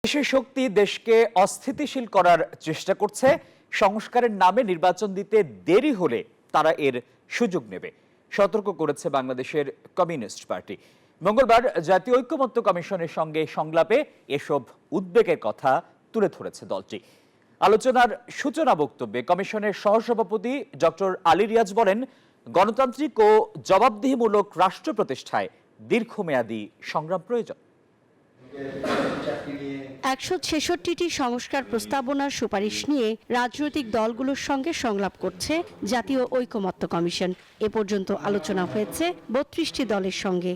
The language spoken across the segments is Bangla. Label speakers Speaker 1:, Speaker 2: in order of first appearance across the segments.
Speaker 1: দেশের শক্তি দেশকে অস্থিতিশীল করার চেষ্টা করছে। সংস্কারের নামে নির্বাচন দিতে দেরি হলে তারা এর সুযোগ নেবে, সতর্ক করেছে বাংলাদেশের কমিউনিস্ট পার্টি। মঙ্গলবার জাতীয় ঐক্যমত্য কমিশনের সঙ্গে সংলাপে এসব উদ্বেগের কথা তুলে ধরেছে দলটি। আলোচনার সূচনা বক্তব্যে কমিশনের সহসভাপতি ডক্টর আলী রিয়াজ বলেন, গণতান্ত্রিক ও জবাবদিহিমূলক রাষ্ট্র প্রতিষ্ঠায় দীর্ঘমেয়াদী সংগ্রাম প্রয়োজন।
Speaker 2: 166টি সংস্কার প্রস্তাবনার সুপারিশ নিয়ে রাজনৈতিক দলগুলোর সঙ্গে সংলাপ করছে জাতীয় ঐকমত্য কমিশন। এ পর্যন্ত আলোচনা হয়েছে 32টি দলের সঙ্গে।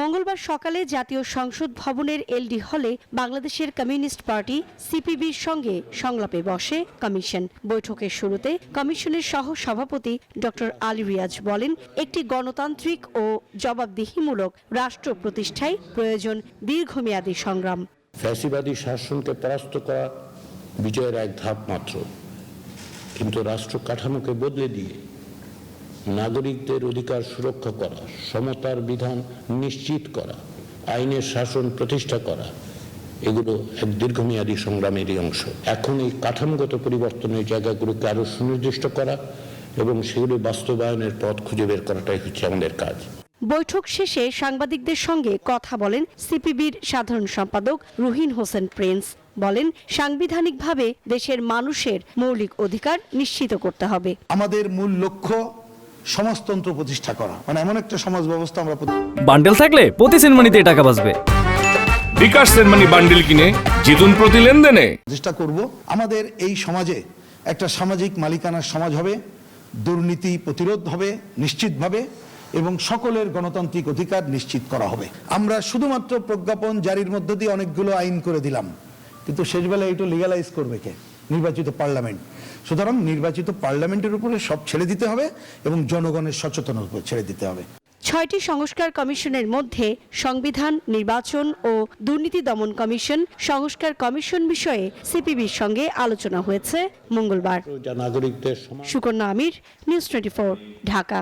Speaker 2: মঙ্গলবার সকালে জাতীয় সংসদ ভবনের এলডি হলে বাংলাদেশের কমিউনিস্ট পার্টি সিপিবির সঙ্গে সংলাপে বসে কমিশন। বৈঠকের শুরুতে কমিশনের সহ সভাপতি ডক্টর আলী রিয়াজ বলেন, একটি গণতান্ত্রিক ও জবাবদিহিমূলক রাষ্ট্র প্রতিষ্ঠায় প্রয়োজন দীর্ঘমেয়াদী সংগ্রাম।
Speaker 3: ফ্যাসিবাদী শাসনকে পরাস্ত করা বিজয়ের এক ধাপ মাত্র, কিন্তু রাষ্ট্র কাঠামোকে বদলে দিয়ে নাগরিকদের অধিকার সুরক্ষা করা, সমতার বিধান নিশ্চিত করা, আইনের শাসন প্রতিষ্ঠা করা, এগুলো এক দীর্ঘমেয়াদী সংগ্রামেরই অংশ। এখন এই কাঠামোগত পরিবর্তনের জায়গাগুলোকে আরো সুনির্দিষ্ট করা এবং সেগুলো বাস্তবায়নের পথ খুঁজে বের করাটাই হচ্ছে আমাদের কাজ।
Speaker 2: বৈঠক শেষে সাংবাদিকদের সঙ্গে কথা বলেন সিপিবির সাধারণ সম্পাদক রুহিন হোসেন প্রিন্স। বলেন, সাংবিধানিকভাবে দেশের মানুষের মৌলিক অধিকার নিশ্চিত করতে হবে।
Speaker 4: আমাদের মূল লক্ষ্য সমাজতন্ত্র প্রতিষ্ঠা করা, মানে এমন একটা সমাজ ব্যবস্থা আমরা
Speaker 5: বান্ডেল থাকলে প্রতি সেনমানিতে টাকা বাঁচবে।
Speaker 6: বিকাশ সেনমানি বান্ডেল কিনে জিতুন প্রতি লেনদেনে।
Speaker 4: চেষ্টা করব আমাদের এই সমাজে একটা সামাজিক মালিকানার সমাজ হবে, দুর্নীতি প্রতিরোধ হবে নিশ্চিতভাবে এবং সকলের গণতান্ত্রিক অধিকার নিশ্চিত করা হবে। আমরা শুধুমাত্র প্রজ্ঞাপন জারির মধ্য দিয়ে অনেকগুলো আইন করে দিলাম, কিন্তু শেষবেলায় এটা লিগ্যালাইজ করবে কে? নির্বাচিত পার্লামেন্ট। সুতরাং নির্বাচিত পার্লামেন্টের উপরে সব ছেড়ে দিতে হবে এবং জনগণের সচেতনতার উপর ছেড়ে দিতে হবে।
Speaker 2: 6টি সংস্কার কমিশনের মধ্যে সংবিধান, নির্বাচন ও দুর্নীতি দমন কমিশন সংস্কার কমিশন বিষয়ে সিপিবির সঙ্গে আলোচনা হয়েছে মঙ্গলবার।
Speaker 3: নাগরিকদের
Speaker 2: সুকন্যা আমির, নিউজ 24, ঢাকা।